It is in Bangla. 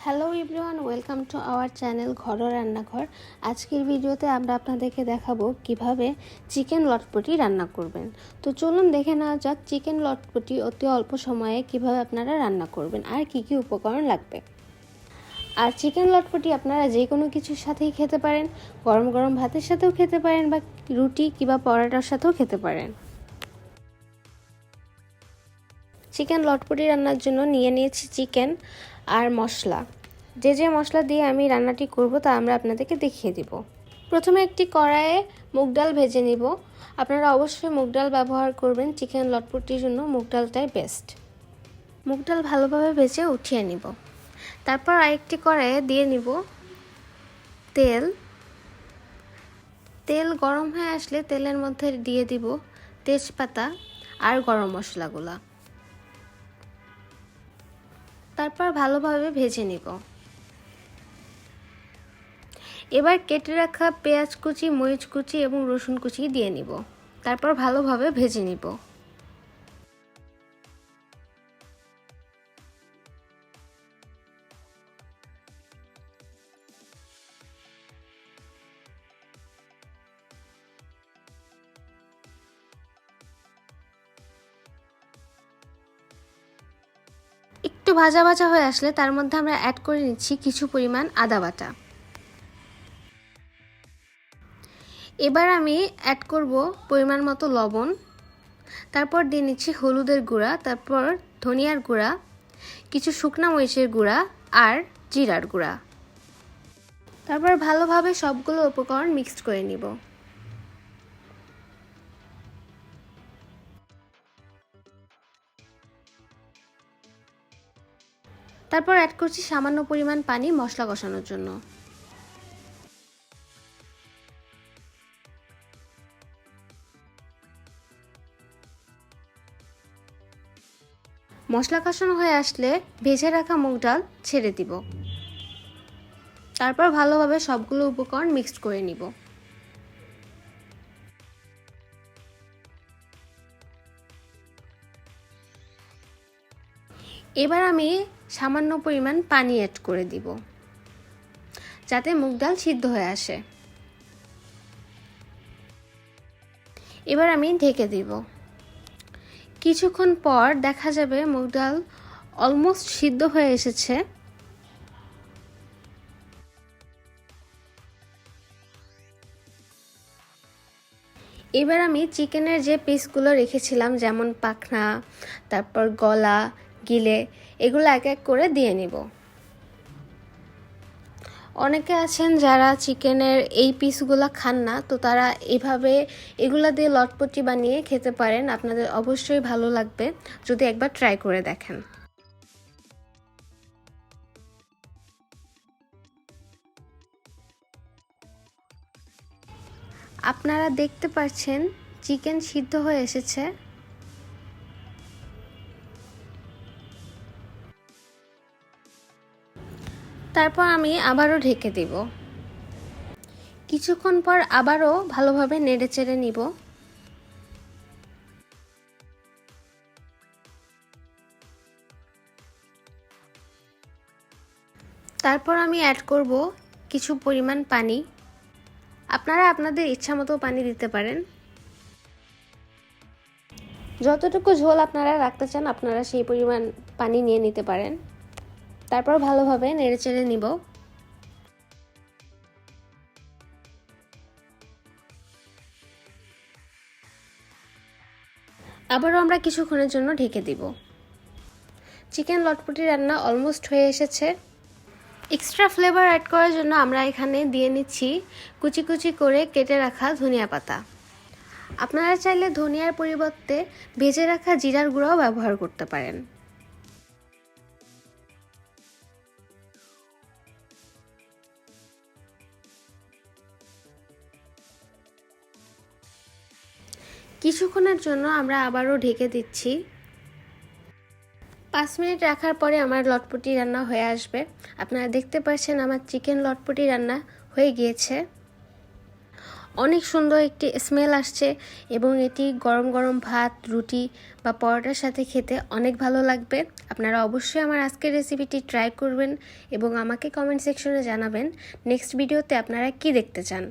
Hello everyone, welcome to our channel ঘরোয়া রান্নাঘর। আজকের ভিডিওতে আমরা আপনাদেরকে দেখাবো কিভাবে চিকেন লটপটি রান্না করবেন। তো চলুন দেখে নেওয়া যাক চিকেন লটপটি অতি অল্প সময়ে কিভাবে আপনারা রান্না করবেন আর কি কি উপকরণ লাগবে। আর চিকেন লটপটি আপনারা যে কোনো কিছুর সাথেই খেতে পারেন, গরম গরম ভাতের সাথেও খেতে পারেন বা রুটি কিংবা পরোটার সাথেও খেতে পারেন। চিকেন লটপটি রান্নার জন্য নিয়ে নিয়েছি চিকেন আর মশলা। যে মশলা দিয়ে আমি রান্নাটি করব তা আমরা আপনাদেরকে দেখিয়ে দিব। প্রথমে একটি কড়াইয়ে মুগ ডাল ভেজে নিব। আপনারা অবশ্যই মুগ ডাল ব্যবহার করবেন, চিকেন লটপটির জন্য মুগ ডালটাই বেস্ট। মুগ ডাল ভালোভাবে ভেজে উঠিয়ে নিব। তারপর আরেকটি কড়াইয়ে দিয়ে নিব তেল গরম হয়ে আসলে তেলের মধ্যে দিয়ে দিব তেজপাতা আর গরম মশলাগুলো। তারপর ভালোভাবে ভেজে নিব। এবার কেটে রাখা পেঁয়াজ কুচি, মরিচ কুচি এবং রসুন কুচি দিয়ে নিব। তারপর ভালোভাবে ভেজে নিব। একটু ভাজা ভাজা হয়ে আসলে তার মধ্যে আমরা অ্যাড করে নিচ্ছি কিছু পরিমাণ আদা বাটা। এবার আমি অ্যাড করব পরিমাণ মতো লবণ। তারপর দিয়ে নিচ্ছি হলুদের গুঁড়া, তারপর ধনিয়ার গুঁড়া, কিছু শুকনা মরিচের গুঁড়া আর জিরার গুঁড়া। তারপর ভালোভাবে সবগুলো উপকরণ মিক্সড করে নিব। তারপর অ্যাড করছি সামান্য পরিমাণ পানি মশলা কষানোর জন্য। মশলা কষানো হয়ে আসলে ভেজে রাখা মুগ ডাল ছেড়ে দিব। তারপর ভালোভাবে সবগুলো উপকরণ মিক্সড করে নিব। এবার আমি সামান্য পরিমাণ পানি অ্যাড করে দিব যাতে মুগ ডাল সিদ্ধ হয়ে আসে। এবার আমি ঢেকে দিব। কিছুক্ষণ পর দেখা যাবে মুগ ডাল অলমোস্ট সিদ্ধ হয়ে এসেছে। এবার আমি চিকেনের যে পিসগুলো রেখেছিলাম, যেমন পাখনা, তারপর গলা, গিলে, এগুলো এক এক করে দিয়ে নিব। অনেকে আছেন যারা চিকেনের এই পিসগুলো খান না, তো তারা এভাবে এগুলা দিয়ে লটপটি বানিয়ে খেতে পারেন। আপনাদের অবশ্যই ভালো লাগবে যদি একবার ট্রাই করে দেখেন। আপনারা দেখতে পাচ্ছেন চিকেন সিদ্ধ হয়ে এসেছে। তারপর আমি আবারও ঢেকে দিব। কিছুক্ষণ পর আবারও ভালোভাবে নেড়েচেড়ে নিব। তারপর আমি অ্যাড করব কিছু পরিমাণ পানি। আপনারা আপনাদের ইচ্ছা মতো পানি দিতে পারেন। যতটুকু ঝোল আপনারা রাখতে চান আপনারা সেই পরিমাণ পানি নিয়ে নিতে পারেন। তারপর ভালোভাবে নেড়েচেড়ে নিব। আবারও আমরা কিছুক্ষণের জন্য ঢেকে দিব। চিকেন লটপটি রান্না অলমোস্ট হয়ে এসেছে। এক্সট্রা ফ্লেভার অ্যাড করার জন্য আমরা এখানে দিয়ে নিচ্ছি কুচি কুচি করে কেটে রাখা ধনিয়া পাতা। আপনারা চাইলে ধনিয়ার পরিবর্তে ভেজে রাখা জিরার গুঁড়াও ব্যবহার করতে পারেন। কিছুক্ষণের জন্য আমরা আবারও ঢেকে দিচ্ছি। 5 মিনিট রাখার পরে আমার লটপটি রান্না হয়ে আসবে। আপনারা দেখতে পাচ্ছেন আমার চিকেন লটপটি রান্না হয়ে গিয়েছে। অনেক সুন্দর একটি স্মেল আসছে এবং এটি গরম গরম ভাত, রুটি বা পরোটার সাথে খেতে অনেক ভালো লাগবে। আপনারা অবশ্যই আমার আজকের রেসিপিটি ট্রাই করবেন এবং আমাকে কমেন্ট সেকশনে জানাবেন নেক্সট ভিডিওতে আপনারা কি দেখতে চান।